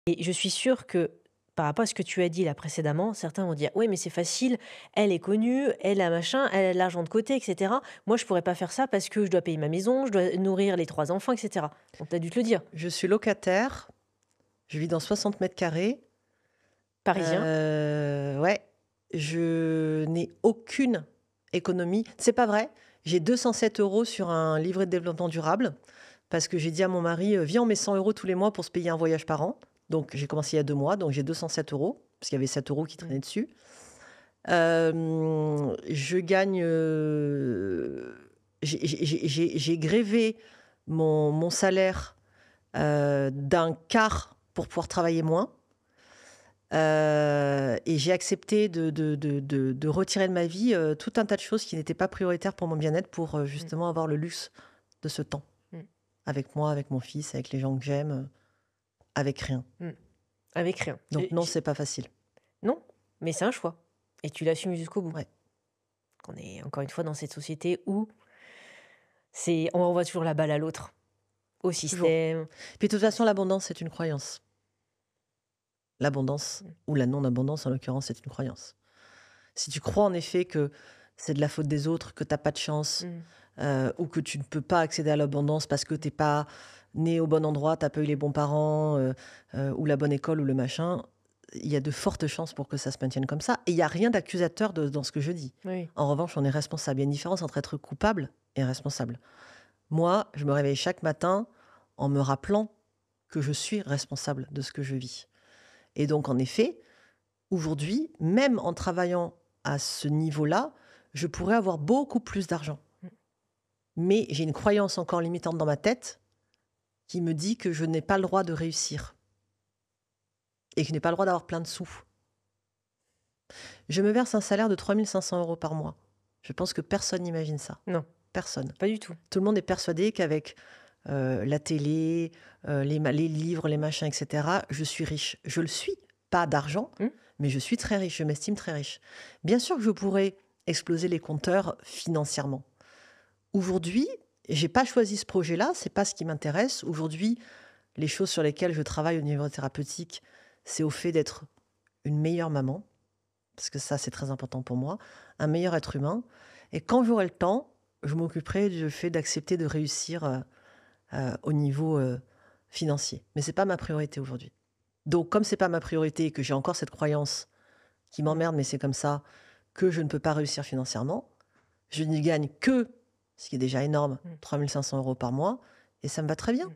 Et je suis sûre que, par rapport à ce que tu as dit là précédemment, certains vont dire: «Oui, mais c'est facile, elle est connue, elle a machin, elle a de l'argent de côté et cetera. Moi, je pourrais pas faire ça parce que je dois payer ma maison, je dois nourrir les 3 enfants et cetera». On t'a dû te le dire? Je suis locataire, je vis dans 60 mètres carrés. Parisien? Ouais, je n'ai aucune économie. C'est pas vrai, j'ai 207 € sur un livret de développement durable parce que j'ai dit à mon mari, «Viens, on met 100 € tous les mois pour se payer un voyage par an». Donc j'ai commencé il y a 2 mois, donc j'ai 207 € parce qu'il y avait 7 € qui Mmh. traînaient dessus. Je gagne, j'ai grévé mon salaire, d'un quart pour pouvoir travailler moins. Et j'ai accepté de retirer de ma vie, tout un tas de choses qui n'étaient pas prioritaires pour mon bien-être pour, Mmh. justement avoir le luxe de ce temps. Mmh. Avec moi, avec mon fils, avec les gens que j'aime, avec rien. Mmh. Avec rien. Donc Et non, j c'est pas facile. non, mais c'est un choix et tu l'assumes jusqu'au bout. Ouais, On est encore une fois dans cette société où on renvoie toujours la balle à l'autre, au toujours. système. Puis de toute façon, l'abondance, c'est une croyance. L'abondance Mmh. ou la non-abondance, en l'occurrence, c'est une croyance. Si tu crois en effet que c'est de la faute des autres, que tu as pas de chance, Mmh. ou que tu ne peux pas accéder à l'abondance parce que t'es pas né au bon endroit, t'as pas eu les bons parents, ou la bonne école ou le machin, il y a de fortes chances pour que ça se maintienne comme ça et il y a rien d'accusateur dans ce que je dis. Oui. En revanche, on est responsable. Il y a une différence entre être coupable et responsable. Moi, je me réveille chaque matin en me rappelant que je suis responsable de ce que je vis et donc en effet, aujourd'hui, même en travaillant à ce niveau-là, je pourrais avoir beaucoup plus d'argent. Mmh. Mais j'ai une croyance encore limitante dans ma tête qui me dit que je n'ai pas le droit de réussir et que je n'ai pas le droit d'avoir plein de sous. Je me verse un salaire de 3 500 € par mois. Je pense que personne n'imagine ça. Non, Personne. pas du tout. Tout le monde est persuadé qu'avec la télé, les livres, les machins, etc., je suis riche. Je le suis. Pas d'argent, Mmh. mais je suis très riche. Je m'estime très riche. Bien sûr que je pourrais exploser les compteurs financièrement. Aujourd'hui, j'ai pas choisi ce projet-là, c'est pas ce qui m'intéresse. Aujourd'hui, les choses sur lesquelles je travaille au niveau thérapeutique, c'est au fait d'être une meilleure maman, parce que ça, c'est très important pour moi, un meilleur être humain. Et quand j'aurai le temps, je m'occuperai du fait d'accepter de réussir au niveau financier. Mais c'est pas ma priorité aujourd'hui. Donc, comme c'est pas ma priorité et que j'ai encore cette croyance qui Mmh. m'emmerde, mais c'est comme ça, que je ne peux pas réussir financièrement, je n'y gagne que, ce qui est déjà énorme, Mmh. 3 500 € par mois, et ça me va très bien. Mmh.